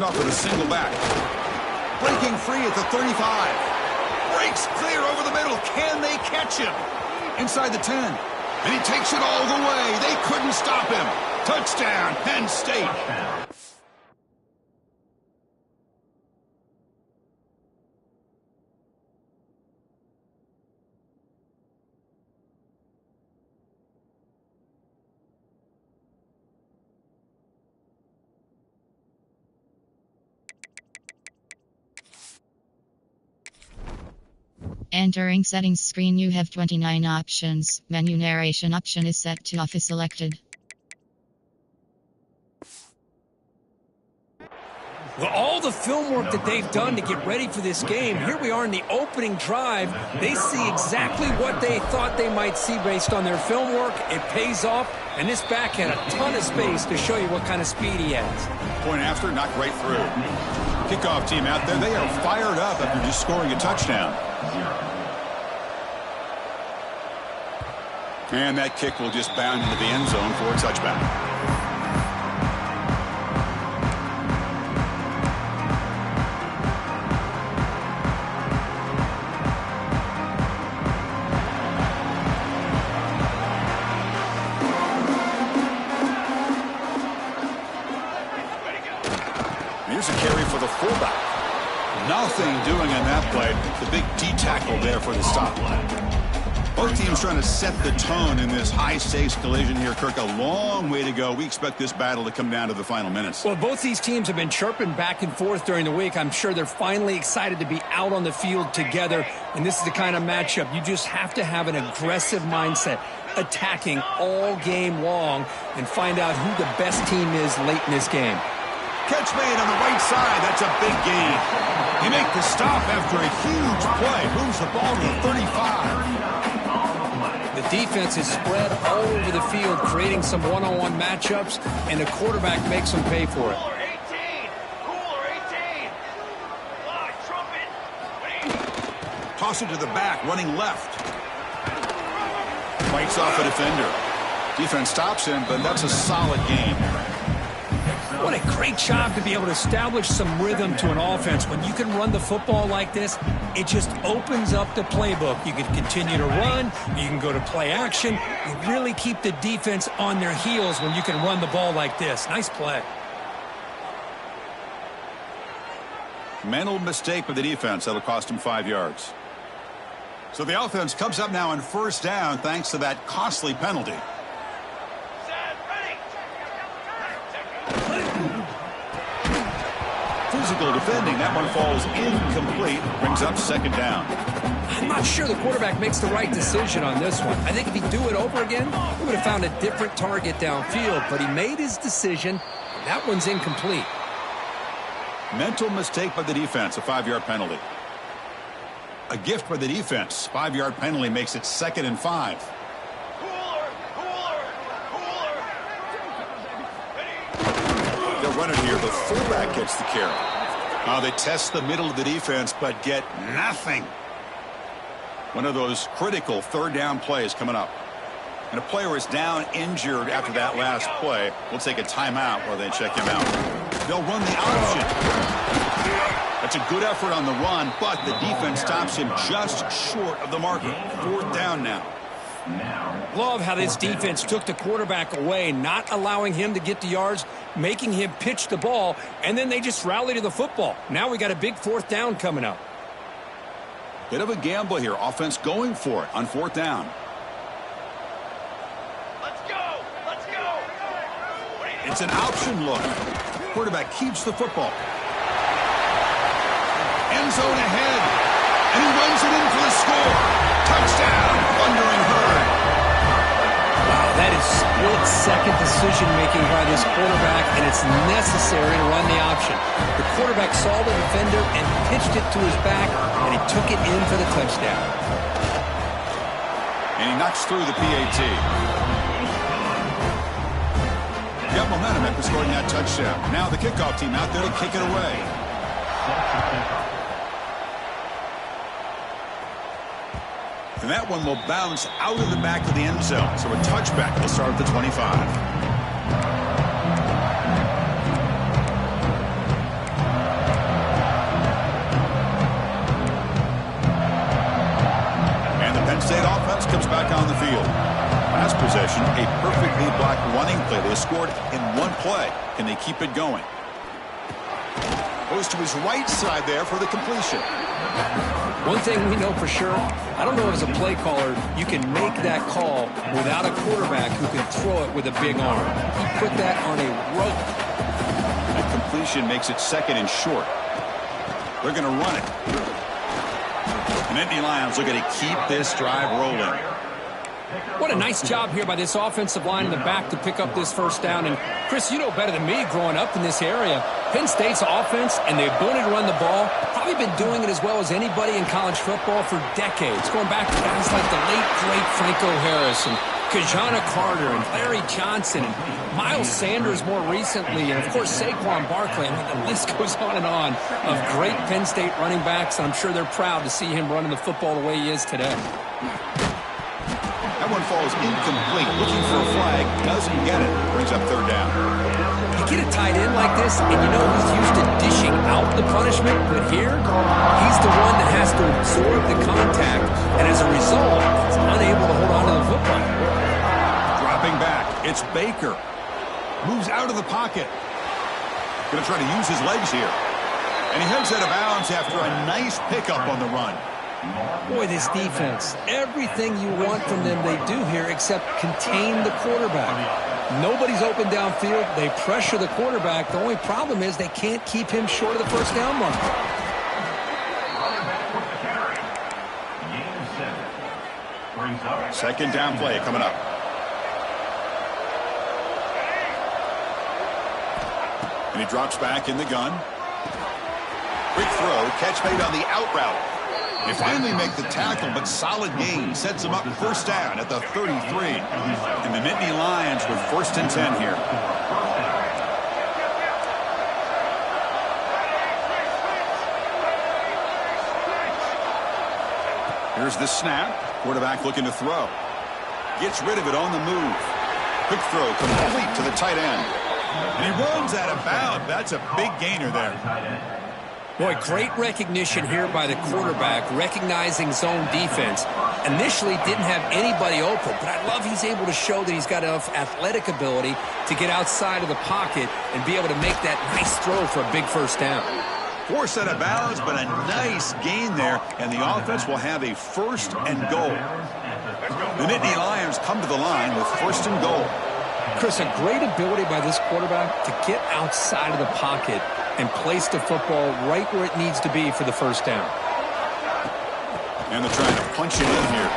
handoff with a single back. Breaking free at the 35. Breaks clear over the middle. Can they catch him? Inside the 10. And he takes it all the way. They couldn't stop him. Touchdown, Penn State. Entering settings screen, you have 29 options. Menu narration option is set to off is selected. Well, all the film work that they've done to get ready for this game, here we are in the opening drive. They see exactly what they thought they might see based on their film work. It pays off, and this back had a ton of space to show you what kind of speed he has. Point after, knocked right through. Kickoff team out there, they are fired up after just scoring a touchdown. And that kick will just bound into the end zone for a touchback. Here's a carry for the fullback. Nothing doing in that play. The big D tackle there for the stop. Both teams trying to set the tone in this high-stakes collision here. Kirk, a long way to go. We expect this battle to come down to the final minutes. Well, both these teams have been chirping back and forth during the week. I'm sure they're finally excited to be out on the field together. And this is the kind of matchup you just have to have an aggressive mindset, attacking all game long, and find out who the best team is late in this game. Catch made on the right side. That's a big gain. He make the stop after a huge play. Moves the ball to the 35. The defense is spread all over the field, creating some one-on-one matchups, and the quarterback makes them pay for it. Toss it to the back, running left. Fights off a defender. Defense stops him, but that's a solid gain. What a great job to be able to establish some rhythm to an offense. When you can run the football like this, it just opens up the playbook. You can continue to run. You can go to play action. You really keep the defense on their heels when you can run the ball like this. Nice play. Mental mistake by the defense. That'll cost him 5 yards. So the offense comes up now on first down thanks to that costly penalty. Physical defending. That one falls incomplete. Brings up second down. I'm not sure the quarterback makes the right decision on this one. I think if he'd do it over again, he would have found a different target downfield. But he made his decision. That one's incomplete. Mental mistake by the defense. A 5-yard penalty. A gift by the defense. 5-yard penalty makes it 2nd and 5. They'll run it here. The fullback gets the carry. They test the middle of the defense, but get nothing. One of those critical third down plays coming up. And a player is down injured after that last play. We'll take a timeout while they check him out. They'll run the option. That's a good effort on the run, but the defense stops him just short of the marker. 4th down now. Love how this defense took the quarterback away, not allowing him to get the yards, making him pitch the ball, and then they just rally to the football. Now we got a big 4th down coming up. Bit of a gamble here. Offense going for it on 4th down. Let's go! Let's go! It's an option look. Quarterback keeps the football. End zone ahead. And he runs it in for the score. Touchdown, Thundering Herd. Wow, that is split-second decision-making by this quarterback, and it's necessary to run the option. The quarterback saw the defender and pitched it to his back, and he took it in for the touchdown. And he knocks through the PAT. Got momentum after scoring that touchdown. Now the kickoff team out there to kick it away. And that one will bounce out of the back of the end zone. So a touchback will start at the 25. Penn State offense comes back on the field. Last possession, a perfectly blocked running play. They scored in one play. Can they keep it going? Goes to his right side there for the completion. One thing we know for sure, I don't know as a play caller, you can make that call without a quarterback who can throw it with a big arm. He put that on a rope. That completion makes it second and short. They're going to run it. The Nittany Lions looking to keep this drive rolling. What a nice job here by this offensive line in the back to pick up this first down. And, Chris, you know better than me growing up in this area, Penn State's offense and the ability to run the ball probably been doing it as well as anybody in college football for decades, going back to guys like the late, great Franco Harris and Kajana Carter and Larry Johnson and Miles Sanders more recently, and, of course, Saquon Barkley. I mean, the list goes on of great Penn State running backs. I'm sure they're proud to see him running the football the way he is today. That one falls incomplete. Looking for a flag. Doesn't get it. Brings up third down. You get a tight end like this, and you know he's used to dishing out the punishment, but here, he's the one that has to absorb the contact, and as a result, he's unable to hold on to the football. Dropping back. It's Baker. Moves out of the pocket. Going to try to use his legs here. And he heads out of bounds after a nice pickup on the run. Boy, this defense, everything you want from them they do here except contain the quarterback. Nobody's open downfield. They pressure the quarterback. The only problem is they can't keep him short of the first down mark. Second down play coming up. And he drops back in the gun. Quick throw, catch made on the out route. They finally make the tackle, but solid gain sets them up first down at the 33. And the Nittany Lions with first and 10 here. Here's the snap. Quarterback looking to throw. Gets rid of it on the move. Quick throw complete to the tight end. And he runs out of bounds. That's a big gainer there. Boy, great recognition here by the quarterback, recognizing zone defense. Initially didn't have anybody open, but I love he's able to show that he's got enough athletic ability to get outside of the pocket and be able to make that nice throw for a big first down. Forced out of bounds, but a nice gain there, and the offense will have a first and goal. The Nittany Lions come to the line with first and goal. Chris, a great ability by this quarterback to get outside of the pocket and place the football right where it needs to be for the first down. And they're trying to punch it in here.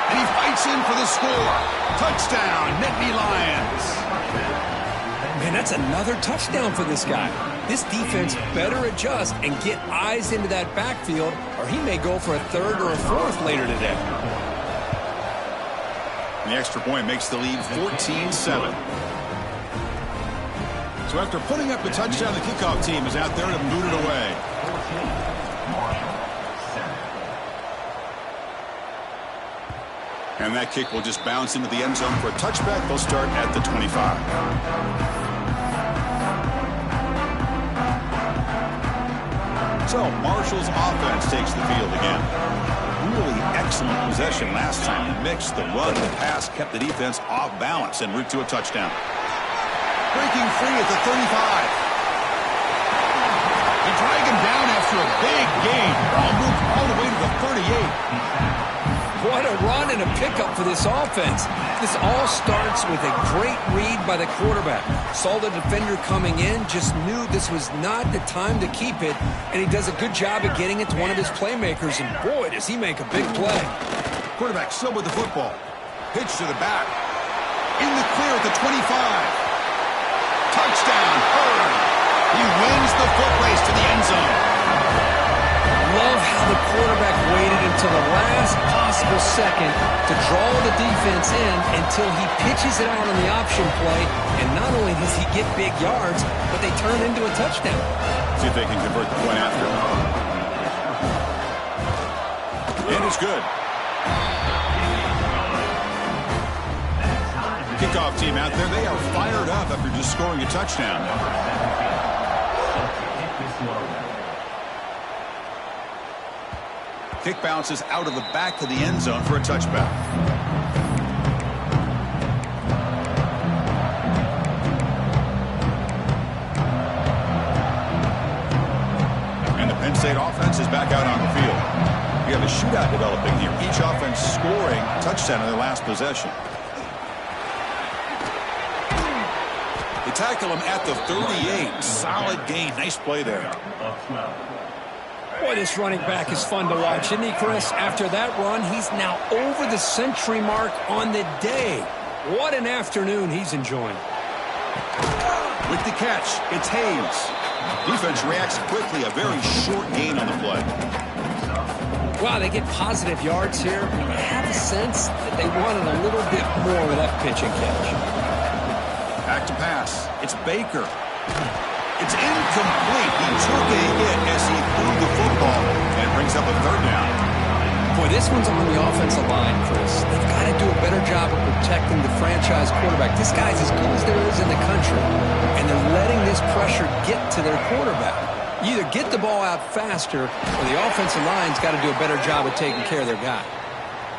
And he fights in for the score. Touchdown, Nittany Lions. Man, that's another touchdown for this guy. This defense better adjust and get eyes into that backfield, or he may go for a third or a fourth later today. And the extra point makes the lead 14-7. So after putting up the touchdown, the kickoff team is out there to boot it away. And that kick will just bounce into the end zone for a touchback. They'll start at the 25. So Marshall's offense takes the field again. Really excellent possession last time. The mix, the run, the pass kept the defense off balance en route to a touchdown. Breaking free at the 35. They drag him down after a big gain. Ball moved all the way to the 38. What a run and a pickup for this offense. This all starts with a great read by the quarterback. Saw the defender coming in, just knew this was not the time to keep it, and he does a good job of getting it to one of his playmakers, and boy, does he make a big play. Quarterback still with the football. Pitch to the back. In the clear at the 25. Touchdown, Hurd. He wins the foot race to the end zone. Love how the quarterback waited until the last possible second to draw the defense in until he pitches it out on the option play. And not only does he get big yards, but they turn into a touchdown. See if they can convert the point after. And it's good. Kickoff team out there, they are fired up after just scoring a touchdown. Kick bounces out of the back of the end zone for a touchback. And the Penn State offense is back out on the field. We have a shootout developing here. Each offense scoring touchdown in their last possession. They tackle him at the 38. Solid gain. Nice play there. Boy, this running back is fun to watch, isn't he, Chris? After that run, he's now over the century mark on the day. What an afternoon he's enjoying. With the catch, it's Hayes. Defense reacts quickly. A very short gain on the play. Wow, they get positive yards here. I have a sense that they wanted a little bit more with that pitch and catch. Back to pass. It's Baker. It's incomplete. He took a hit as he threw the football and brings up a third down. Boy, this one's on the offensive line, Chris. They've got to do a better job of protecting the franchise quarterback. This guy's as good as there is in the country, and they're letting this pressure get to their quarterback. You either get the ball out faster, or the offensive line's got to do a better job of taking care of their guy.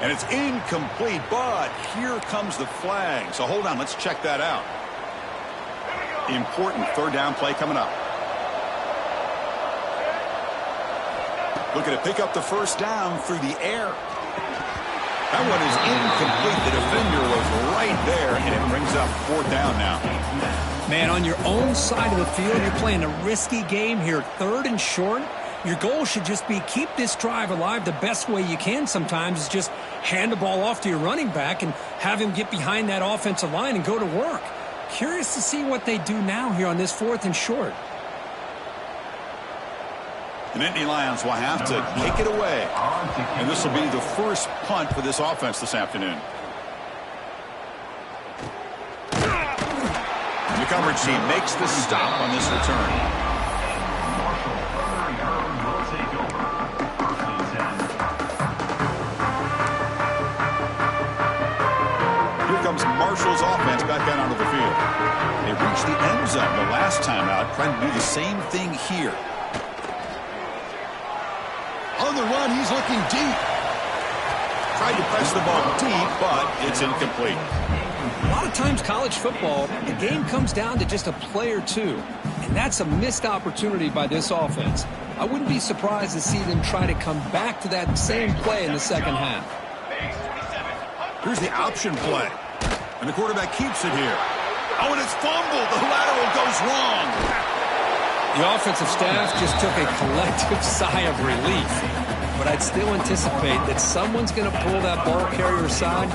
And it's incomplete, but here comes the flag. So hold on, let's check that out. Important third down play coming up. Looking to pick up the first down through the air. That one is incomplete. The defender was right there, and it brings up fourth down now. Man, on your own side of the field, you're playing a risky game here. Third and short. Your goal should just be keep this drive alive. The best way you can sometimes is just hand the ball off to your running back and have him get behind that offensive line and go to work. Curious to see what they do now here on this fourth and short. The Nittany Lions will have to kick it away. And this will be the first punt for this offense this afternoon. The coverage team makes the stop on this return. Here comes Marshall's offense back out onto the field. They reached the end zone the last time out, trying to do the same thing here. On the run, he's looking deep. Tried to press the ball deep, but it's incomplete. A lot of times college football, the game comes down to just a play or two. And that's a missed opportunity by this offense. I wouldn't be surprised to see them try to come back to that same play in the second half. Here's the option play. And the quarterback keeps it here. Oh, and it's fumbled. The lateral goes wrong. The offensive staff just took a collective sigh of relief. But I'd still anticipate that someone's going to pull that ball carrier aside,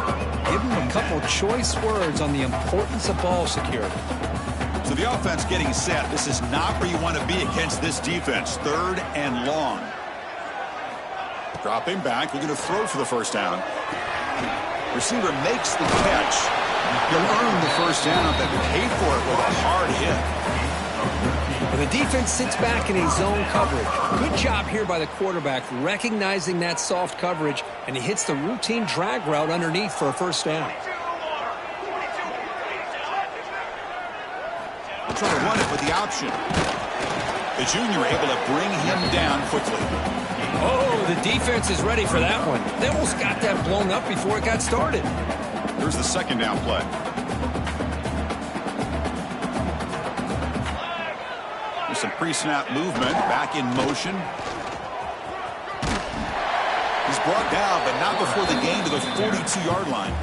give him a couple choice words on the importance of ball security. So the offense getting set. This is not where you want to be against this defense. Third and long. Dropping back. We're going to throw for the first down. Receiver makes the catch. You'll earn the first down, but pay for it with a hard hit. And the defense sits back in a zone coverage. Good job here by the quarterback recognizing that soft coverage, and he hits the routine drag route underneath for a first down. They'll try to run it with the option. The junior able to bring him down quickly. Oh, the defense is ready for that one. They almost got that blown up before it got started. Here's the second down play. There's some pre-snap movement, back in motion. He's brought down, but not before the gain to the 42-yard line.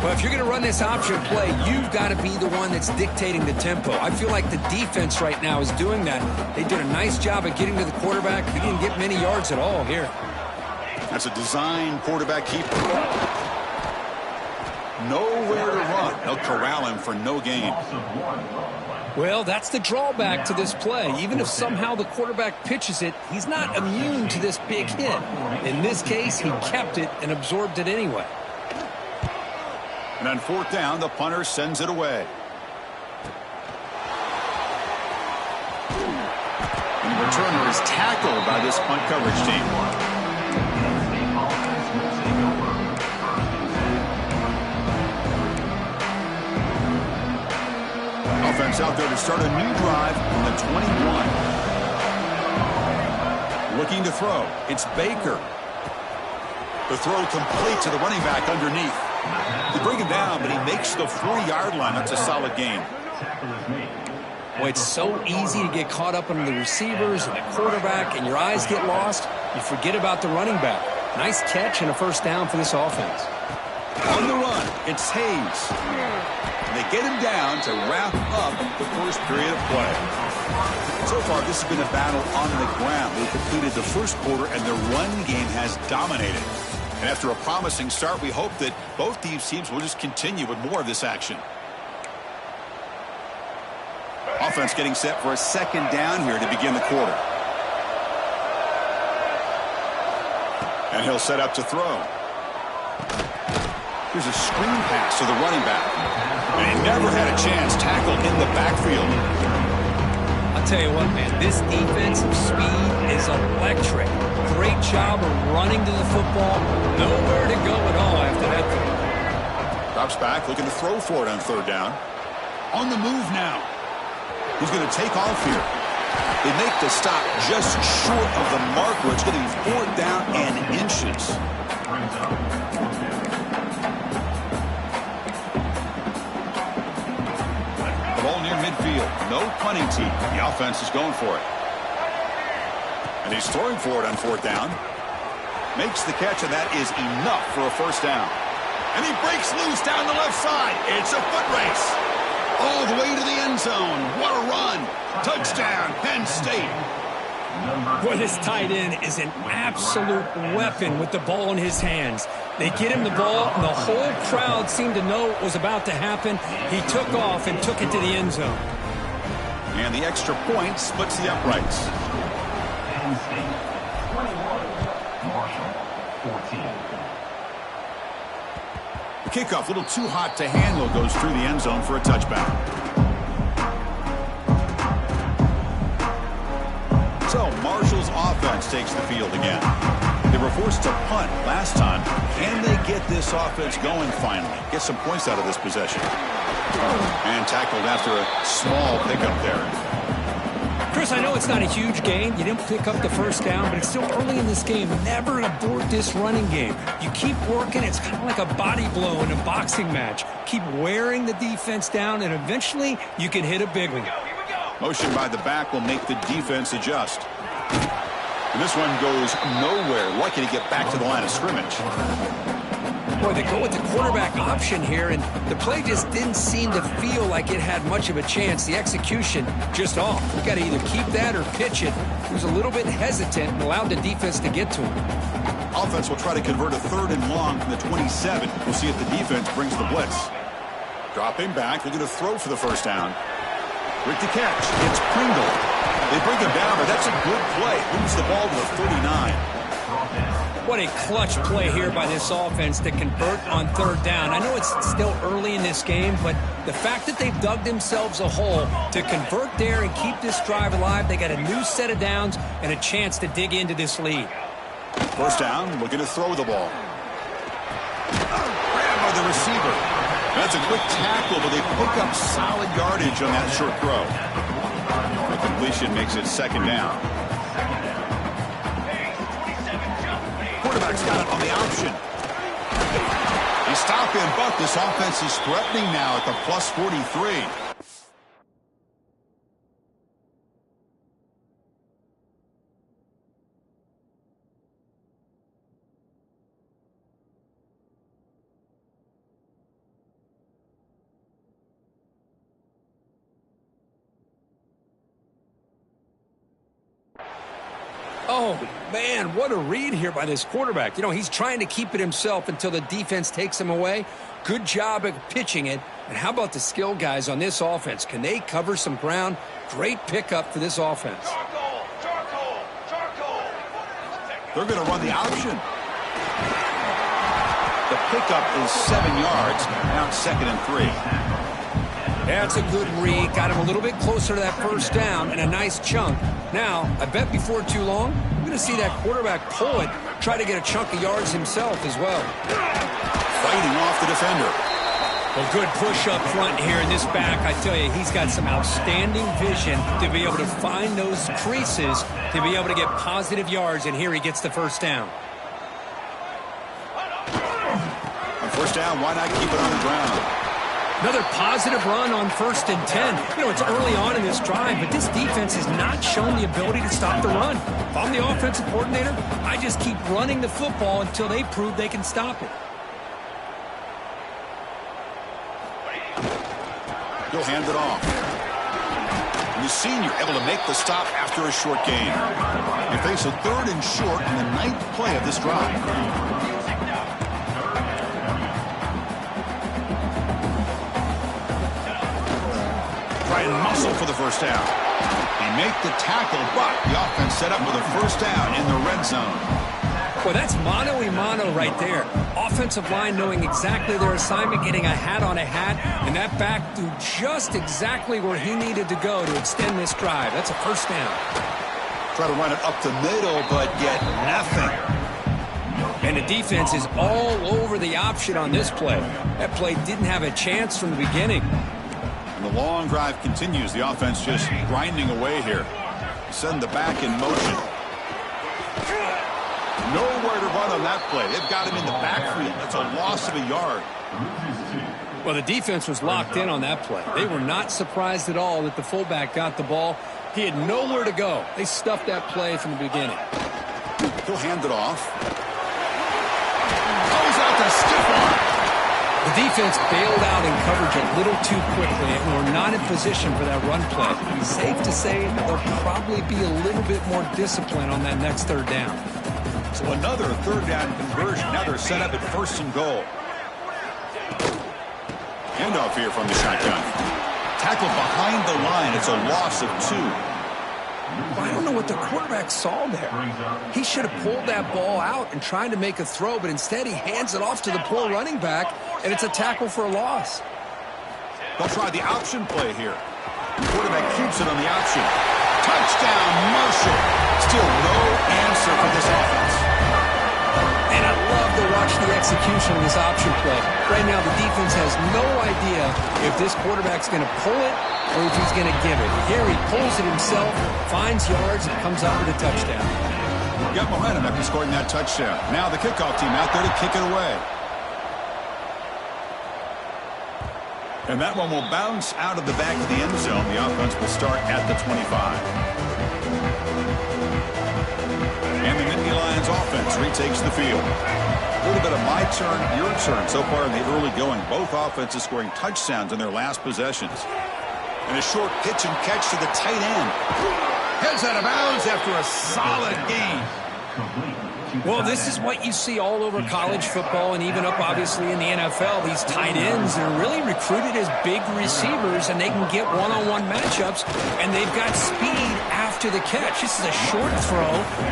Well, if you're going to run this option play, you've got to be the one that's dictating the tempo. I feel like the defense right now is doing that. They did a nice job of getting to the quarterback. He didn't get many yards at all here. That's a design quarterback keeper. Nowhere to run. They'll corral him for no gain. Well, that's the drawback to this play. Even if somehow the quarterback pitches it, he's not immune to this big hit. In this case, he kept it and absorbed it anyway. And on fourth down, the punter sends it away. And the returner is tackled by this punt coverage team. Offense out there to start a new drive from the 21. Looking to throw. It's Baker. The throw complete to the running back underneath. They bring him down, but he makes the 40-yard line. That's a solid gain. Boy, it's so easy to get caught up on the receivers and the quarterback, and your eyes get lost. You forget about the running back. Nice catch and a first down for this offense. On the run, it's Hayes. And they get him down to wrap up the first period of play. So far, this has been a battle on the ground. They completed the first quarter, and the run game has dominated. And after a promising start, we hope that both these teams will just continue with more of this action. Offense getting set for a second down here to begin the quarter. And he'll set up to throw. Here's a screen pass to the running back. And he never had a chance tackled in the backfield. I'll tell you what, man, this defensive speed is electric. Great job of running to the football. Nowhere to go at all after that throw. Drops back, looking to throw for it on third down. On the move now. He's going to take off here. They make the stop just short of the mark where it's going to be 4th down and inches. The ball near midfield. No punting team. The offense is going for it. And he's throwing for it on 4th down. Makes the catch, and that is enough for a first down. And he breaks loose down the left side. It's a foot race. All the way to the end zone. What a run. Touchdown, Penn State. Boy, this tight end is an absolute weapon with the ball in his hands. They get him the ball, and the whole crowd seemed to know what was about to happen. He took off and took it to the end zone. And the extra point splits the uprights. Penn State, 21. Marshall, 14. The kickoff, a little too hot to handle, goes through the end zone for a touchback. So Marshall's offense takes the field again. They were forced to punt last time. Can they get this offense going finally? Get some points out of this possession. And tackled after a small pickup there. Chris, I know it's not a huge gain. You didn't pick up the first down, but it's still early in this game. Never abort this running game. You keep working. It's kind of like a body blow in a boxing match. Keep wearing the defense down, and eventually you can hit a big one. Motion by the back will make the defense adjust. And this one goes nowhere. Lucky to get back to the line of scrimmage. Boy, they go with the quarterback option here, and the play just didn't seem to feel like it had much of a chance. The execution just off. You got to either keep that or pitch it. He was a little bit hesitant and allowed the defense to get to him. Offense will try to convert a 3rd and long from the 27. We'll see if the defense brings the blitz. Dropping back, looking to throw for the first down. With the catch, it's Pringle. They bring him down, but that's a good play. Moves the ball to the 39. What a clutch play here by this offense to convert on 3rd down. I know it's still early in this game, but the fact that they've dug themselves a hole to convert there and keep this drive alive, they got a new set of downs and a chance to dig into this lead. First down, looking to throw the ball. Grabbed by the receiver. That's a quick tackle, but they pick up solid yardage on that short throw. The completion makes it 2nd down. Quarterback's got it on the option. He stopped in, but this offense is threatening now at the plus 43. Oh, man, what a read here by this quarterback. You know, he's trying to keep it himself until the defense takes him away. Good job at pitching it. And how about the skill guys on this offense? Can they cover some ground? Great pickup for this offense. They're going to run the option. The pickup is 7 yards. Now it's 2nd and 3. That's a good read. Got him a little bit closer to that first down and a nice chunk. Now, I bet before too long, we're going to see that quarterback pull it, try to get a chunk of yards himself as well. Fighting off the defender. Well, good push up front here in this back. I tell you, he's got some outstanding vision to be able to find those creases, to be able to get positive yards, and here he gets the first down. On first down, why not keep it on the ground? Another positive run on 1st and 10. You know, it's early on in this drive, but this defense has not shown the ability to stop the run. If I'm the offensive coordinator, I just keep running the football until they prove they can stop it. He'll hand it off. And the senior able to make the stop after a short gain. You face a 3rd and short in the 9th play of this drive. Try and muscle for the first down. They make the tackle, but the offense set up with a first down in the red zone. Well, that's mano-a-mano right there. Offensive line knowing exactly their assignment, getting a hat on a hat, and that back threw just exactly where he needed to go to extend this drive. That's a first down. Try to run it up the middle, but get nothing. And the defense is all over the option on this play. That play didn't have a chance from the beginning. And the long drive continues. The offense just grinding away here. Send the back in motion. Nowhere to run on that play. They've got him in the backfield. That's a loss of a yard. Well, the defense was locked in on that play. They were not surprised at all that the fullback got the ball. He had nowhere to go. They stuffed that play from the beginning. He'll hand it off. Goes out to stiff arm. The defense bailed out in coverage a little too quickly and were not in position for that run play. Safe to say they'll probably be a little bit more disciplined on that next 3rd down. So another 3rd down conversion. Now they're set up at 1st and goal. Handoff here from the shotgun. Tackle behind the line. It's a loss of 2. Well, I don't know what the quarterback saw there. He should have pulled that ball out and tried to make a throw, but instead he hands it off to the poor running back, and it's a tackle for a loss. They'll try the option play here. The quarterback keeps it on the option. Touchdown, Marshall. Still no answer for this offense. And I love to watch the execution of this option play. Right now, the defense has no idea if this quarterback's going to pull it or if he's going to give it. Here he pulls it himself, finds yards, and comes out with a touchdown. Got momentum after scoring that touchdown. Now the kickoff team out there to kick it away. And that one will bounce out of the back of the end zone. The offense will start at the 25. And the Nittany Lions offense retakes the field. A little bit of my turn, your turn so far in the early going. Both offenses scoring touchdowns in their last possessions. And a short pitch and catch to the tight end. Heads out of bounds after a solid gain. Well, this is what you see all over college football and even up, obviously, in the NFL. These tight ends are really recruited as big receivers, and they can get one-on-one matchups, and they've got speed after the catch. This is a short throw.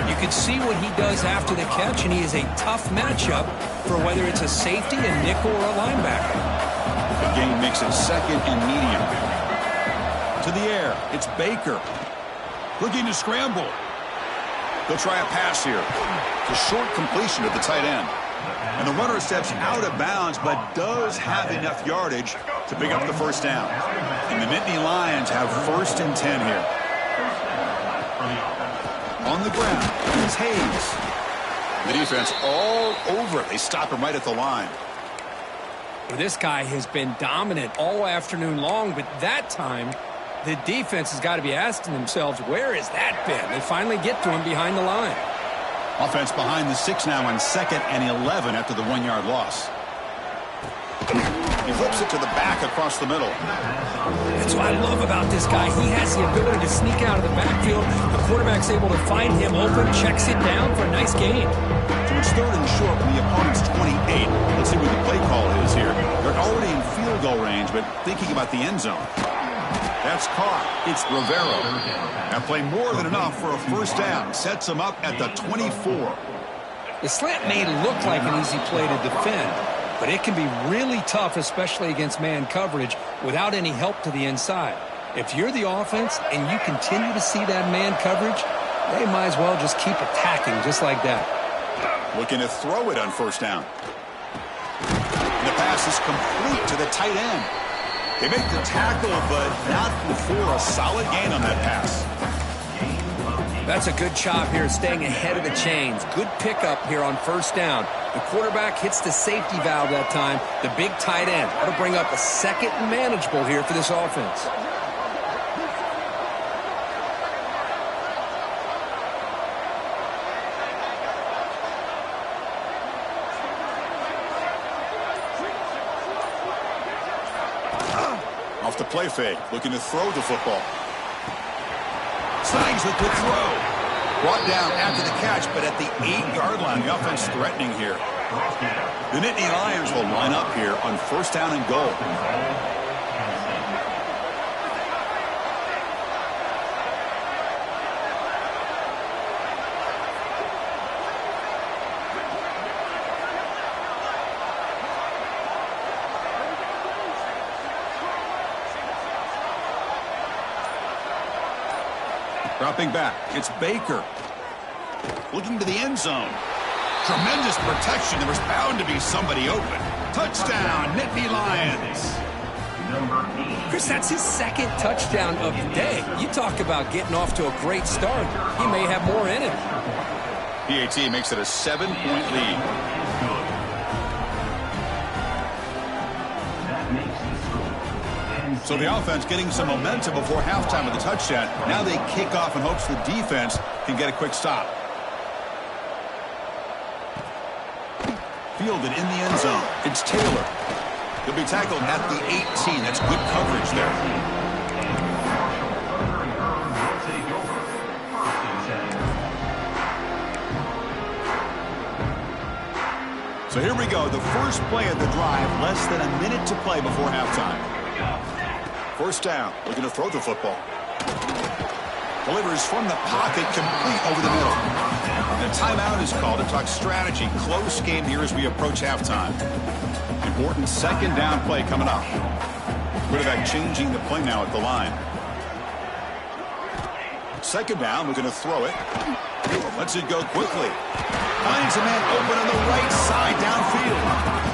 You can see what he does after the catch, and he is a tough matchup for whether it's a safety, a nickel, or a linebacker. The game makes it 2nd and medium. To the air, it's Baker. Looking to scramble. They'll try a pass here. It's a short completion to the tight end. And the runner steps out of bounds, but does have enough yardage to pick up the first down. And the Nittany Lions have 1st and 10 here. On the ground, it's Hayes. The defense all over it. They stop him right at the line. Well, this guy has been dominant all afternoon long, but that time the defense has got to be asking themselves, where has that been? They finally get to him behind the line. Offense behind the 6 now on 2nd and 11 after the 1-yard loss. He flips it to the back across the middle. That's what I love about this guy. He has the ability to sneak out of the backfield. The quarterback's able to find him open, checks it down for a nice gain. So it's 3rd and short from the opponent's 28. Let's see what the play call is here. They're already in field goal range, but thinking about the end zone. That's caught. It's Rivero. That play more than enough for a first down. Sets him up at the 24. The slant may look like an easy play to defend, but it can be really tough, especially against man coverage, without any help to the inside. If you're the offense and you continue to see that man coverage, they might as well just keep attacking just like that. Looking to throw it on first down. And the pass is complete to the tight end. They make the tackle, but not before a solid gain on that pass. That's a good job here staying ahead of the chains. Good pickup here on first down. The quarterback hits the safety valve that time. The big tight end. That'll bring up a second and manageable here for this offense. Off the play fake, looking to throw the football. Signs with the throw. Brought down after the catch, but at the 8-yard line, the offense threatening here. The Nittany Lions will line up here on first down and goal. Dropping back, it's Baker. Looking to the end zone. Tremendous protection. There was bound to be somebody open. Touchdown, Nittany Lions. Chris, that's his second touchdown of the day. You talk about getting off to a great start. He may have more in it. PAT makes it a 7-point lead. So the offense getting some momentum before halftime with the touchdown. Now they kick off in hopes the defense can get a quick stop. Fielded in the end zone. It's Taylor. He'll be tackled at the 18. That's good coverage there. So here we go. The first play of the drive. Less than a minute to play before halftime. First down, looking to throw the football. Delivers from the pocket, complete over the middle. And a timeout is called to talk strategy. Close game here as we approach halftime. Important second down play coming up. Quarterback changing the play now at the line. Second down, looking to throw it. Lets it go quickly. Finds a man open on the right side downfield.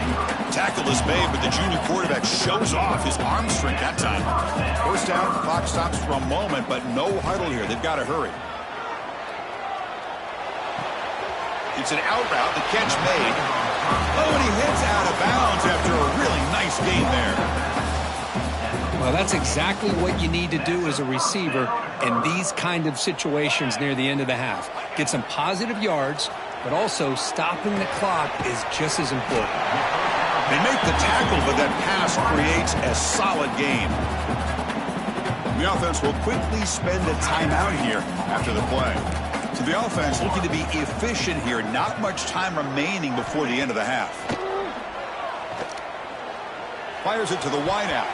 Tackle is made, but the junior quarterback shows off his arm strength that time. First down, clock stops for a moment, but no huddle here. They've got to hurry. It's an out route, the catch made. Oh, and he hits out of bounds after a really nice gain there. Well, that's exactly what you need to do as a receiver in these kind of situations near the end of the half. Get some positive yards, but also stopping the clock is just as important. They make the tackle, but that pass creates a solid game. The offense will quickly spend a timeout here after the play. So the offense looking to be efficient here. Not much time remaining before the end of the half. Fires it to the wideout.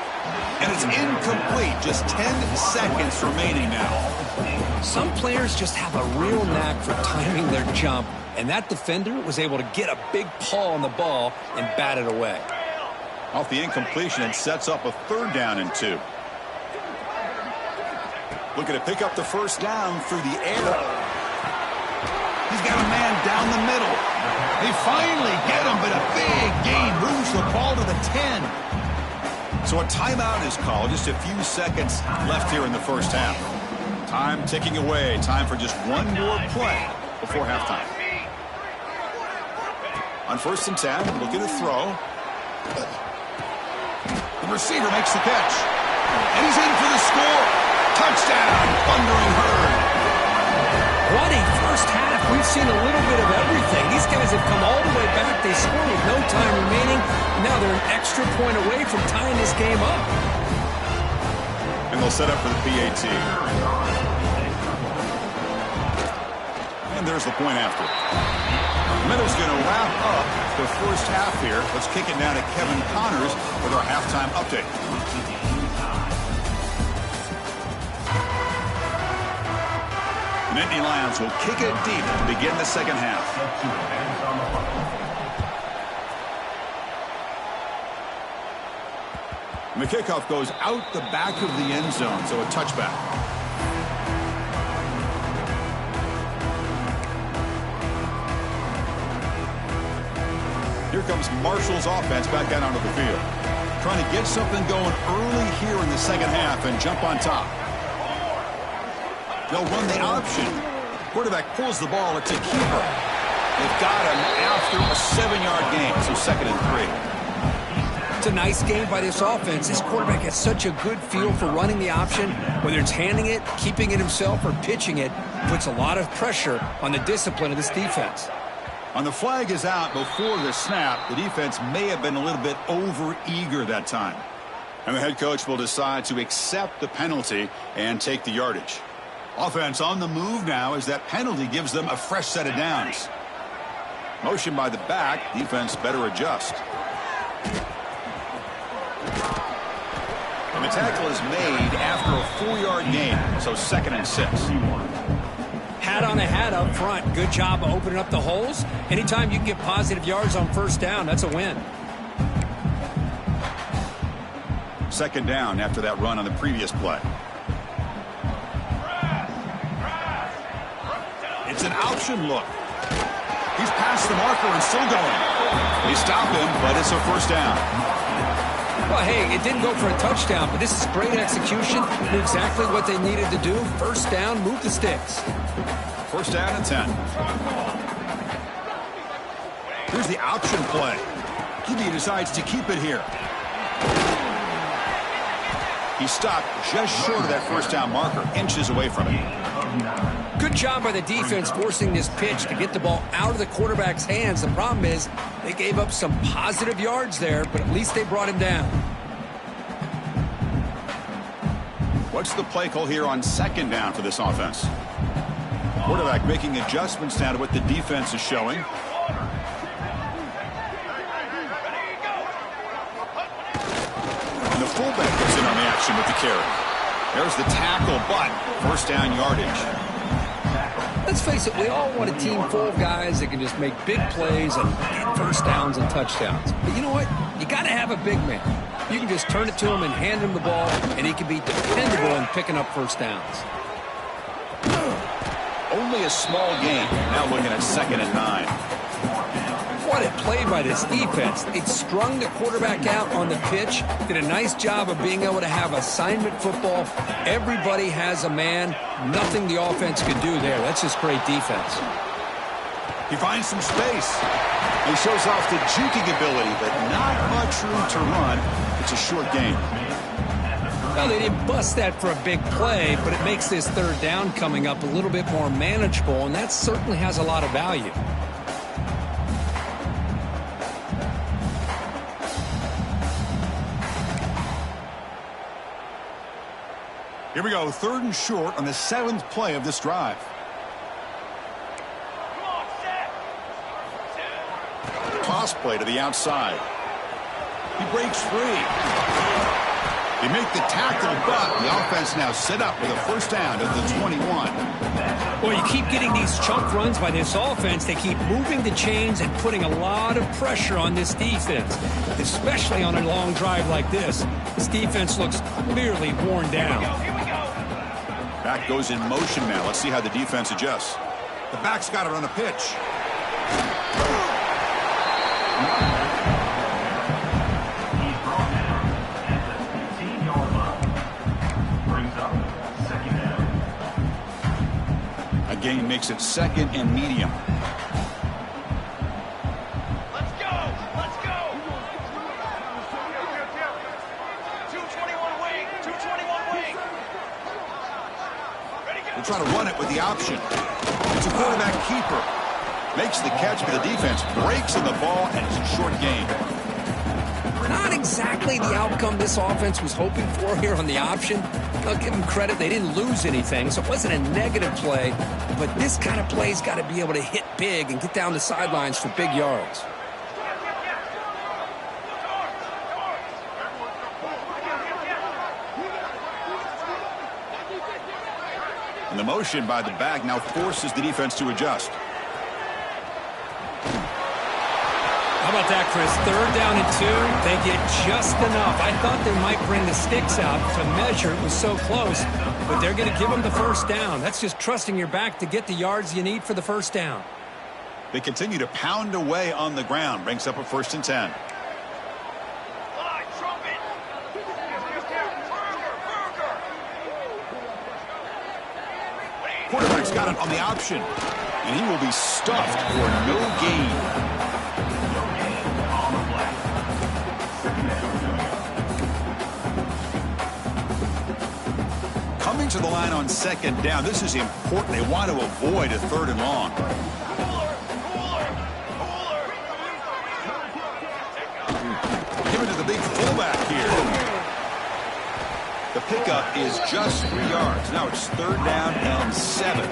And it's incomplete. Just 10 seconds remaining now. Some players just have a real knack for timing their jump. And that defender was able to get a big paw on the ball and bat it away. Off the incompletion, it sets up a third down and 2. Looking to pick up the first down through the air. He's got a man down the middle. They finally get him, but a big gain moves the ball to the 10. So a timeout is called. Just a few seconds left here in the first half. Time ticking away. Time for just one more play before halftime. On first and 10, looking to throw. The receiver makes the catch. And he's in for the score. Touchdown, Thundering Herd. What a first half. We've seen a little bit of everything. These guys have come all the way back. They scored with no time remaining. Now they're an extra point away from tying this game up. And they'll set up for the PAT. And there's the point after. Middle's going to wrap up the first half here. Let's kick it now to Kevin Connors with our halftime update. The Nittany Lions will kick it deep to begin the second half. And the kickoff goes out the back of the end zone, so a touchback. Here comes Marshall's offense back out onto the field. Trying to get something going early here in the second half and jump on top. They'll run the option. Quarterback pulls the ball. It's a keeper. They've got him after a 7-yard gain, so 2nd and 3. It's a nice game by this offense. This quarterback has such a good feel for running the option. Whether it's handing it, keeping it himself, or pitching it, puts a lot of pressure on the discipline of this defense. On the flag is out before the snap. The defense may have been a little bit over-eager that time. And the head coach will decide to accept the penalty and take the yardage. Offense on the move now as that penalty gives them a fresh set of downs. Motion by the back. Defense better adjust. And the tackle is made after a 4-yard gain, so 2nd and 6. Hat on a hat up front. Good job of opening up the holes. Anytime you can get positive yards on 1st down, that's a win. 2nd down after that run on the previous play. It's an option look. He's past the marker and still going. They stop him, but it's a 1st down. Well, hey, it didn't go for a touchdown, but this is great execution. Knew exactly what they needed to do. 1st down, move the sticks. 1st down and 10. Here's the option play. QB decides to keep it here. He stopped just short of that 1st down marker, inches away from it. Good job by the defense forcing this pitch to get the ball out of the quarterback's hands. The problem is they gave up some positive yards there, but at least they brought him down. What's the play call here on 2nd down for this offense? Quarterback making adjustments now to what the defense is showing. And the fullback goes in on the action with the carry. There's the tackle, but 1st down yardage. Let's face it, we all want a team full of guys that can just make big plays and get 1st downs and touchdowns. But you know what? You got to have a big man. You can just turn it to him and hand him the ball, and he can be dependable in picking up 1st downs. Only a small gain. Now looking at 2nd and 9. What a play by this defense. It strung the quarterback out on the pitch. Did a nice job of being able to have assignment football. Everybody has a man. Nothing the offense could do there. That's just great defense. He finds some space. He shows off the juking ability, but not much room to run. It's a short gain. Well, they didn't bust that for a big play, but it makes this 3rd down coming up a little bit more manageable, and that certainly has a lot of value. Here we go, 3rd and short on the 7th play of this drive. Toss play to the outside. He breaks free. They make the tackle, but the offense now set up with a 1st down at the 21. Well, you keep getting these chunk runs by this offense. They keep moving the chains and putting a lot of pressure on this defense, especially on a long drive like this. This defense looks clearly worn down. Back goes in motion now. Let's see how the defense adjusts. The back's got it on the pitch. He's brought down at the 15-yard line. Brings up 2nd down. A gain makes it 2nd and medium. Let's go! Let's go! 221 wing! 221 wing! They're trying to run it with the option. It's a quarterback keeper. Makes the catch, but the defense breaks in the ball, and it's a short gain. Not exactly the outcome this offense was hoping for here on the option. I'll give them credit. They didn't lose anything, so it wasn't a negative play. But this kind of play's got to be able to hit big and get down the sidelines for big yards. And the motion by the back now forces the defense to adjust. How about that, Chris? 3rd down and 2. They get just enough. I thought they might bring the sticks out to measure. It was so close. But they're going to give them the 1st down. That's just trusting your back to get the yards you need for the 1st down. They continue to pound away on the ground. Brings up a 1st and 10. Quarterback's got it on the option, and he will be stuffed for no gain. On the play. 2nd down. Coming to the line on 2nd down. This is important. They want to avoid a 3rd and long. Give it to the big fullback here. The pickup is just 3 yards. Now it's 3rd down and 7.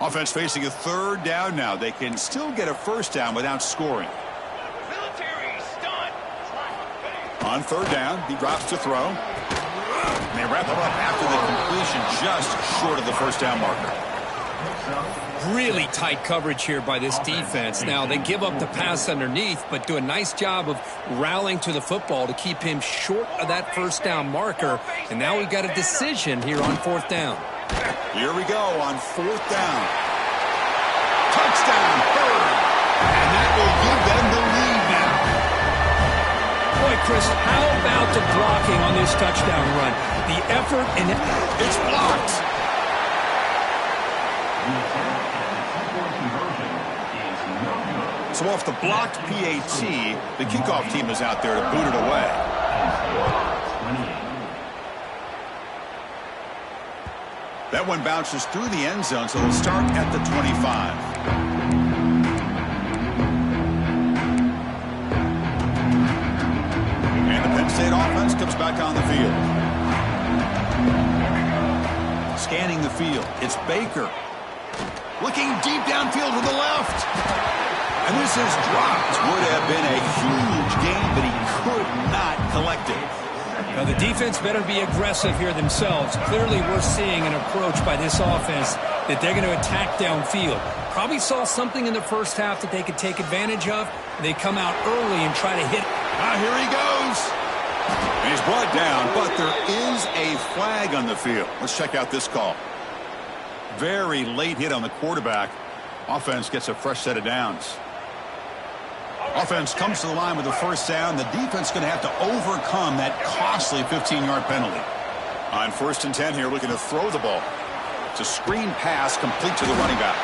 Offense facing a 3rd down now. They can still get a 1st down without scoring. On 3rd down, he drops to throw. And they wrap it up after the completion, just short of the 1st down marker. Really tight coverage here by this defense. Now, they give up the pass underneath, but do a nice job of rallying to the football to keep him short of that 1st down marker. And now we've got a decision here on 4th down. Here we go on 4th down. Touchdown, 3rd. And that will give them the lead now. Boy, Chris, how about the blocking on this touchdown run? The effort and it's blocked. So off the blocked PAT, the kickoff team is out there to boot it away. That one bounces through the end zone, so they'll start at the 25. And the Penn State offense comes back on the field. Scanning the field, it's Baker. Looking deep downfield to the left. And this is dropped. Would have been a huge gain, but he could not collect it. Now, the defense better be aggressive here themselves. Clearly, we're seeing an approach by this offense that they're going to attack downfield. Probably saw something in the first half that they could take advantage of. They come out early and try to hit. Here he goes. And he's brought down, but there is a flag on the field. Let's check out this call. Very late hit on the quarterback. Offense gets a fresh set of downs. Offense comes to the line with a 1st down. The defense going to have to overcome that costly 15-yard penalty. On 1st and 10 here, looking to throw the ball. It's a screen pass complete to the running back.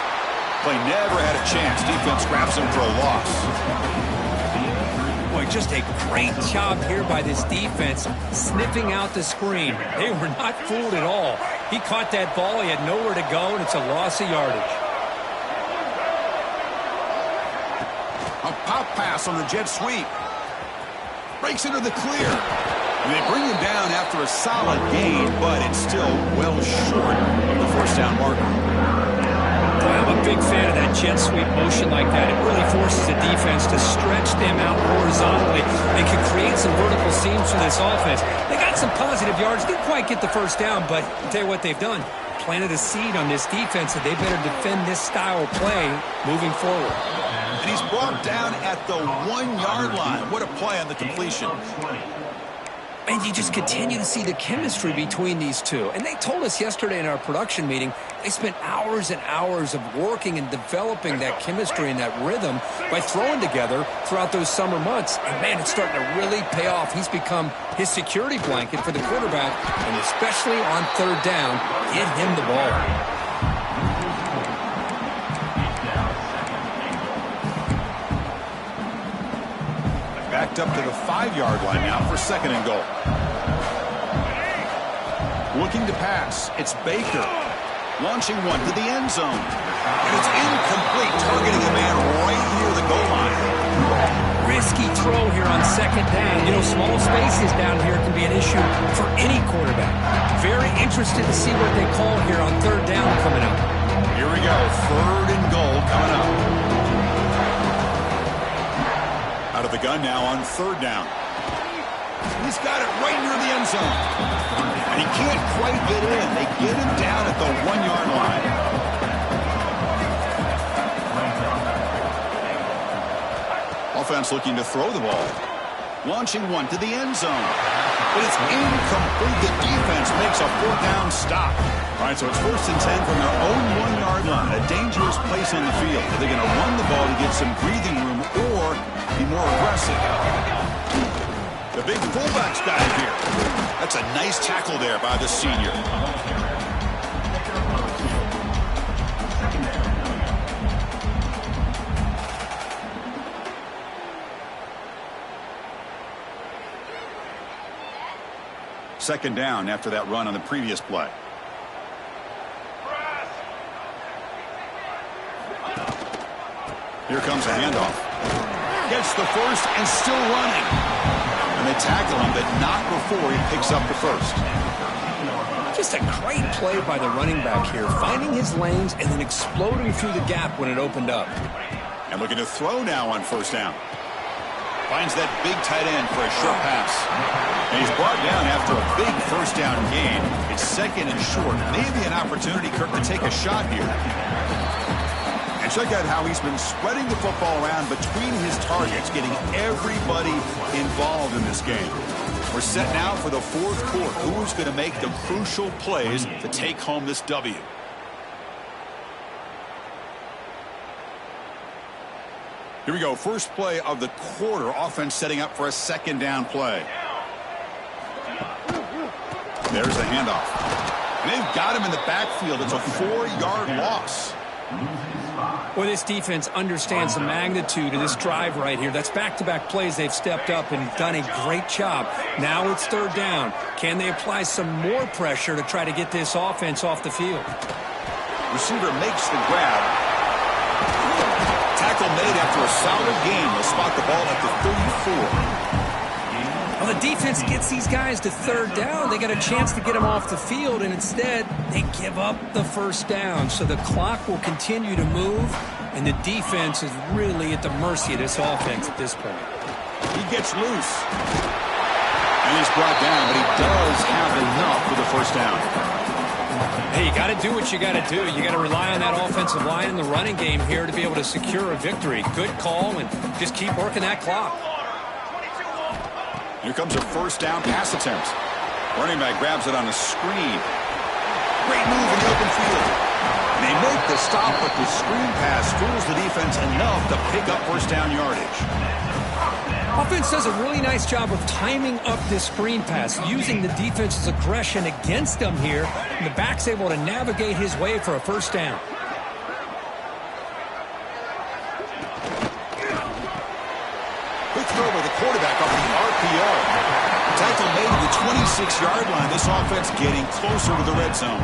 Play never had a chance. Defense grabs him for a loss. Boy, just a great job here by this defense, sniffing out the screen. They were not fooled at all. He caught that ball. He had nowhere to go, and it's a loss of yardage. A pop pass on the jet sweep. Breaks into the clear. And they bring him down after a solid gain, but it's still well short of the 1st down marker. I'm a big fan of that jet sweep motion like that. It really forces the defense to stretch them out horizontally. They can create some vertical seams for this offense. They got some positive yards. Didn't quite get the 1st down, but I'll tell you what they've done. Planted a seed on this defense that they better defend this style of play moving forward. And he's brought down at the 1-yard line. What a play on the completion. And you just continue to see the chemistry between these two. And they told us yesterday in our production meeting, they spent hours and hours of working and developing that chemistry and that rhythm by throwing together throughout those summer months. And, man, it's starting to really pay off. He's become his security blanket for the quarterback, and especially on 3rd down, get him the ball. Backed up to the 5-yard line now for 2nd and goal. Looking to pass. It's Baker. Launching one to the end zone. And it's incomplete, targeting a man right near the goal line. Risky throw here on 2nd down. You know, small spaces down here can be an issue for any quarterback. Very interested to see what they call here on 3rd down coming up. Here we go. 3rd and goal coming up. Out of the gun now on 3rd down. He's got it right near the end zone. And he can't quite get in. They get him down at the 1-yard line. Offense looking to throw the ball. Launching one to the end zone. But it's incomplete. The defense makes a 4th down stop. All right, so it's 1st and 10 from their own 1-yard line. A dangerous place on the field. Are they going to run the ball to get some breathing room or be more aggressive? The big fullback's got it here. That's a nice tackle there by the senior. Second down after that run on the previous play. Here comes a handoff. Gets the first and still running. And they tackle him, but not before he picks up the first. Just a great play by the running back here, finding his lanes and then exploding through the gap when it opened up. And looking to throw now on 1st down. Finds that big tight end for a short pass. And he's brought down after a big 1st down gain. It's 2nd and short. Maybe an opportunity, Kirk, to take a shot here. And check out how he's been spreading the football around between his targets, getting everybody involved in this game. We're set now for the 4th quarter. Who's going to make the crucial plays to take home this W? Here we go. First play of the quarter. Offense setting up for a 2nd down play. There's the handoff. And they've got him in the backfield. It's a 4-yard loss. Well, this defense understands the magnitude of this drive right here. That's back-to-back plays. They've stepped up and done a great job. Now it's 3rd down. Can they apply some more pressure to try to get this offense off the field? Receiver makes the grab. Tackle made after a solid gain. They'll spot the ball at the 34. Well, the defense gets these guys to 3rd down. They got a chance to get them off the field, and instead they give up the 1st down. So the clock will continue to move, and the defense is really at the mercy of this offense at this point. He gets loose. And he's brought down, but he does have enough for the 1st down. Hey, you got to do what you got to do. You got to rely on that offensive line in the running game here to be able to secure a victory. Good call, and just keep working that clock. Here comes a 1st down pass attempt. Running back grabs it on a screen. Great move in the open field. And they make the stop, but the screen pass fools the defense enough to pick up 1st down yardage. Offense does a really nice job of timing up this screen pass, using the defense's aggression against them here. And the back's able to navigate his way for a 1st down. Quick throw by the quarterback off the RPO. Tackle made at the 26-yard line. This offense getting closer to the red zone.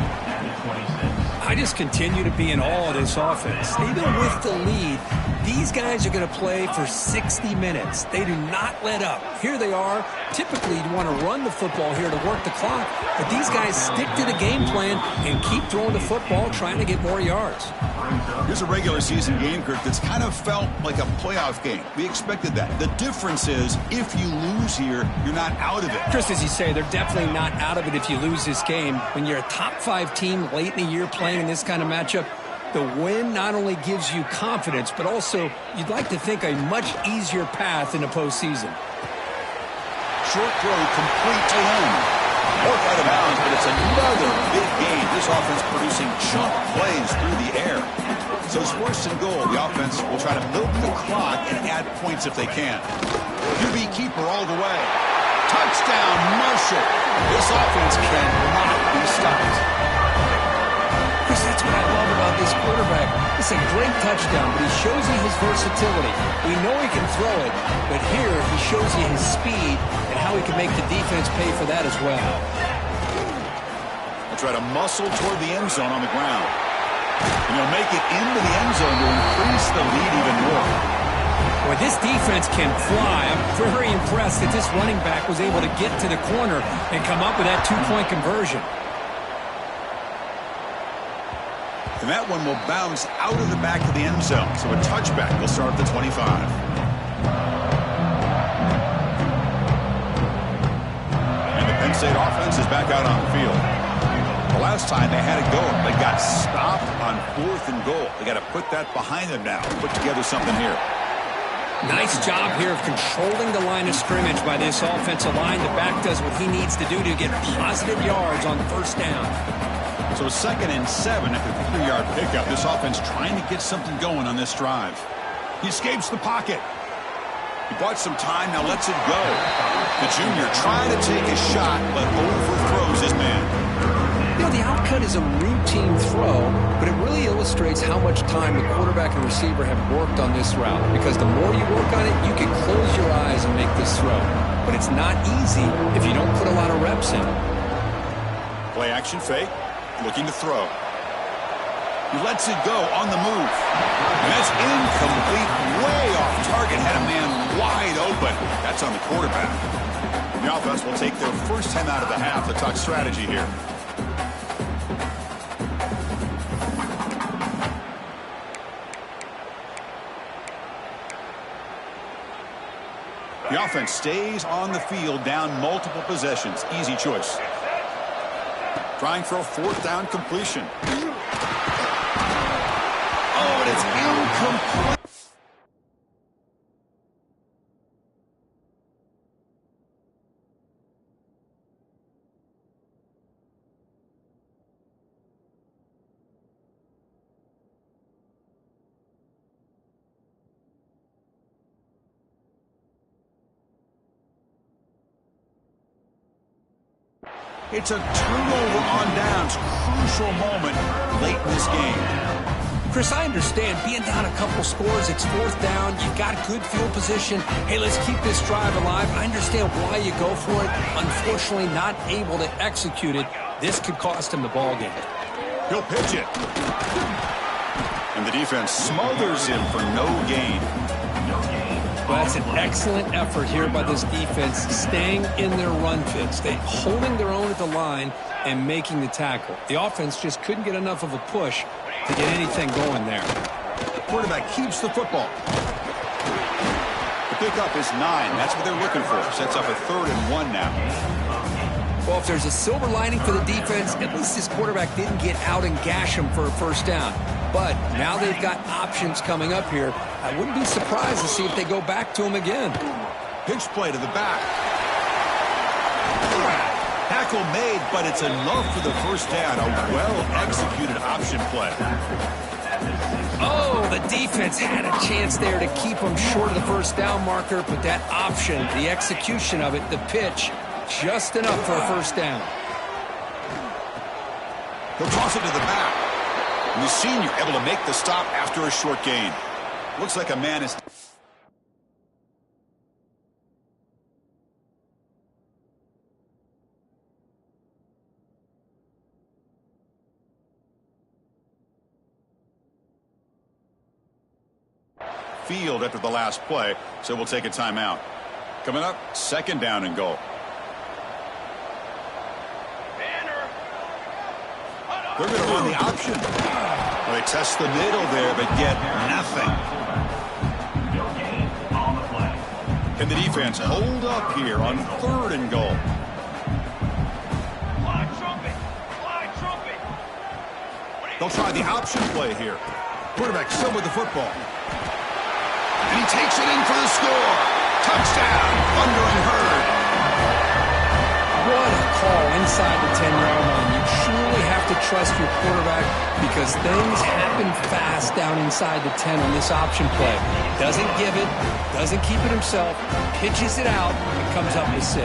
I just continue to be in awe of this offense. Even with the lead, these guys are going to play for 60 minutes. They do not let up. Here they are. Typically, you want to run the football here to work the clock, but these guys stick to the game plan and keep throwing the football, trying to get more yards. Here's a regular season game, Kirk, that's kind of felt like a playoff game. We expected that. The difference is, if you lose here, you're not out of it. Chris, as you say, they're definitely not out of it if you lose this game. When you're a top-5 team late in the year playing in this kind of matchup, the win not only gives you confidence, but also, you'd like to think, a much easier path in the postseason. Short throw complete to him. North out of bounds, but it's another big game. This offense producing chunk plays through the air. So it's 1st and goal. The offense will try to milk the clock and add points if they can. QB keeper all the way. Touchdown, Marshall. This offense cannot be stopped. Chris, that's what I love about this quarterback. It's a great touchdown, but he shows you his versatility. We know he can throw it, but here he shows you his speed and how he can make the defense pay for that as well. They'll try to muscle toward the end zone on the ground. And he'll make it into the end zone to increase the lead even more. Boy, this defense can fly. I'm very impressed that this running back was able to get to the corner and come up with that 2-point conversion. And that one will bounce out of the back of the end zone. So a touchback will start at the 25. And the Penn State offense is back out on the field. The last time they had it go, they got stopped on 4th and goal. They got to put that behind them now. Put together something here. Nice job here of controlling the line of scrimmage by this offensive line. The back does what he needs to do to get positive yards on first down. So 2nd and 7 after the 3-yard pickup. This offense trying to get something going on this drive. He escapes the pocket. He bought some time, now lets it go. The junior trying to take a shot, but overthrows his man. You know, the outcut is a routine throw, but it really illustrates how much time the quarterback and receiver have worked on this route. Because the more you work on it, you can close your eyes and make this throw. But it's not easy if you don't put a lot of reps in. Play action fake, looking to throw. He lets it go on the move. And that's incomplete, way off target. Had a man wide open. That's on the quarterback. The offense will take their first time out of the half to talk strategy here. The offense stays on the field, down multiple possessions. Easy choice. Trying for a 4th down completion. Oh, and it's incomplete. It's a turnover on downs. Crucial moment late in this game. Chris, I understand being down a couple scores, it's 4th down, you've got good field position. Hey, let's keep this drive alive. I understand why you go for it. Unfortunately, not able to execute it. This could cost him the ball game. He'll pitch it. And the defense smothers him for no gain. Well, that's an excellent effort here by this defense, staying in their run fit, holding their own at the line and making the tackle. The offense just couldn't get enough of a push to get anything going there. The quarterback keeps the football. The pickup is 9. That's what they're looking for. Sets up a 3rd and 1 now. Well, if there's a silver lining for the defense, at least this quarterback didn't get out and gash him for a first down. But now they've got options coming up here. I wouldn't be surprised to see if they go back to him again. Pitch play to the back. Tackle made, but it's enough for the first down. A well-executed option play. Oh, the defense had a chance there to keep him short of the first down marker, but that option, the execution of it, the pitch, just enough for a first down. He'll toss it to the back. And the senior able to make the stop after a short gain. Looks like a man is... field after the last play, so we'll take a timeout. Coming up, 2nd down and goal. They're going to run the option. Well, they test the middle there, but get nothing. Can the defense hold up here on 3rd and goal? They'll try the option play here. Quarterback still with the football. And he takes it in for the score. Touchdown, Thunder and Herd. What a call inside the 10-yard line. You truly have to trust your quarterback because things happen fast down inside the 10 on this option play. Doesn't give it, doesn't keep it himself, pitches it out, and comes up with 6.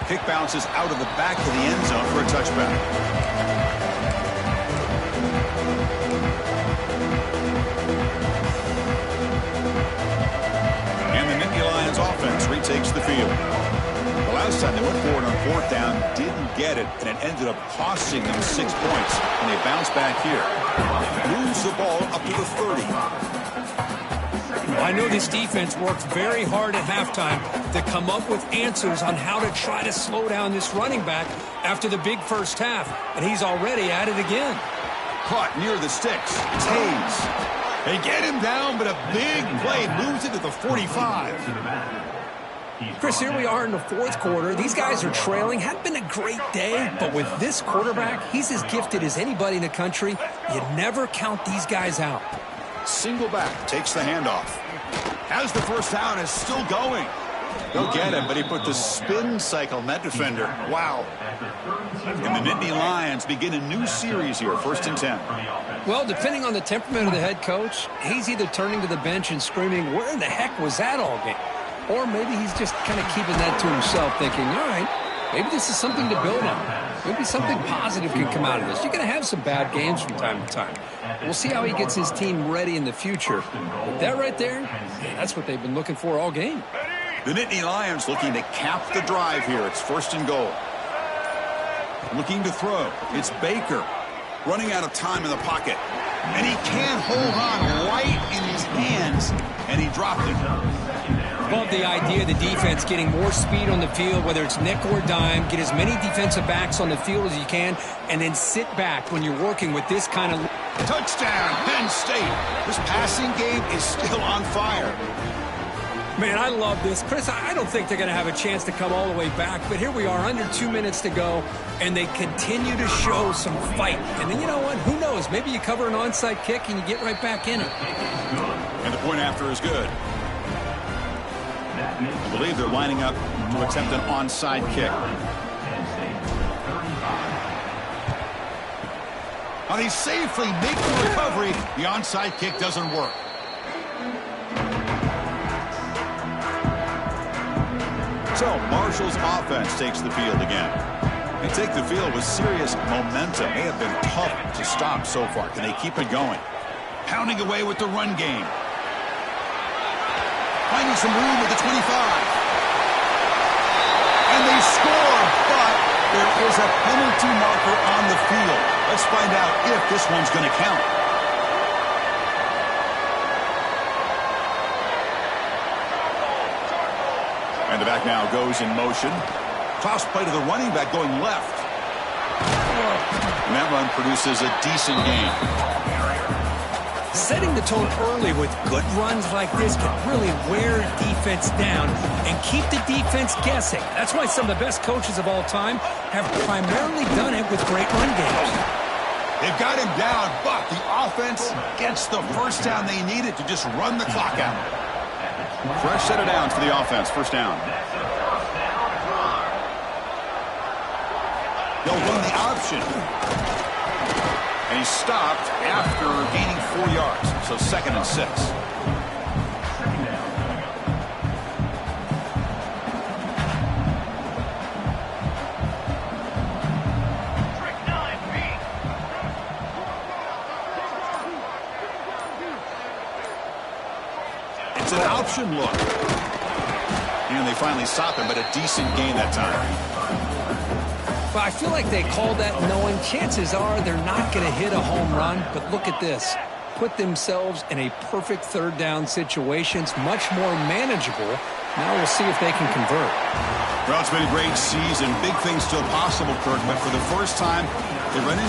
Kick bounces out of the back of the end zone for a touchback. Offense retakes the field. The last time they went forward on 4th down, didn't get it, and it ended up costing them 6 points. And they bounce back here. Moves the ball up to the 30. Well, I know this defense worked very hard at halftime to come up with answers on how to try to slow down this running back after the big first half, and he's already at it again. Caught near the sticks. Taves. They get him down, but a big play moves it to the 45. Chris, here we are in the fourth quarter. These guys are trailing. Hadn't been a great day, but with this quarterback, he's as gifted as anybody in the country. You never count these guys out. Single back, takes the handoff. Has the first down, is still going. Go get him, but he put the spin cycle on that defender. Wow. And the Nittany Lions begin a new series here, 1st and 10. Well, depending on the temperament of the head coach, he's either turning to the bench and screaming, where in the heck was that all game? Or maybe he's just kind of keeping that to himself, thinking, all right, maybe this is something to build on. Maybe something positive can come out of this. You're going to have some bad games from time to time. We'll see how he gets his team ready in the future. But that right there, that's what they've been looking for all game. The Nittany Lions looking to cap the drive here. It's 1st and goal. Looking to throw. It's Baker running out of time in the pocket. And he can't hold on right in his hands. And he dropped it. Love the idea of the defense getting more speed on the field, whether it's nickel or dime, get as many defensive backs on the field as you can, and then sit back when you're working with this kind of... Touchdown, Penn State. This passing game is still on fire. Man, I love this. Chris, I don't think they're going to have a chance to come all the way back, but here we are, under 2 minutes to go, and they continue to show some fight. And then, you know what? Who knows? Maybe you cover an onside kick and you get right back in it. And the point after is good. I believe they're lining up to attempt an onside kick. Now they safely make the recovery. The onside kick doesn't work. So Marshall's offense takes the field again. They take the field with serious momentum. They have been tough to stop so far. Can they keep it going? Pounding away with the run game. Finding some room at the 25. And they score, but there is a penalty marker on the field. Let's find out if this one's going to count. And the back now goes in motion. Toss play to the running back going left. And that run produces a decent gain. Setting the tone early with good runs like this can really wear defense down and keep the defense guessing. That's why some of the best coaches of all time have primarily done it with great run games. They've got him down, but the offense gets the first down they needed to just run the clock out. Fresh set of downs for the offense. First down. They'll run the option. And he stopped after gaining 4 yards. So 2nd and 6. It's an option look. And they finally stop him, but a decent gain that time. Well, I feel like they called that knowing chances are they're not going to hit a home run, but look at this. Put themselves in a perfect 3rd down situation. It's much more manageable. Now we'll see if they can convert. Well, it's been a great season. Big things still possible, Kirk, but for the first time, they run into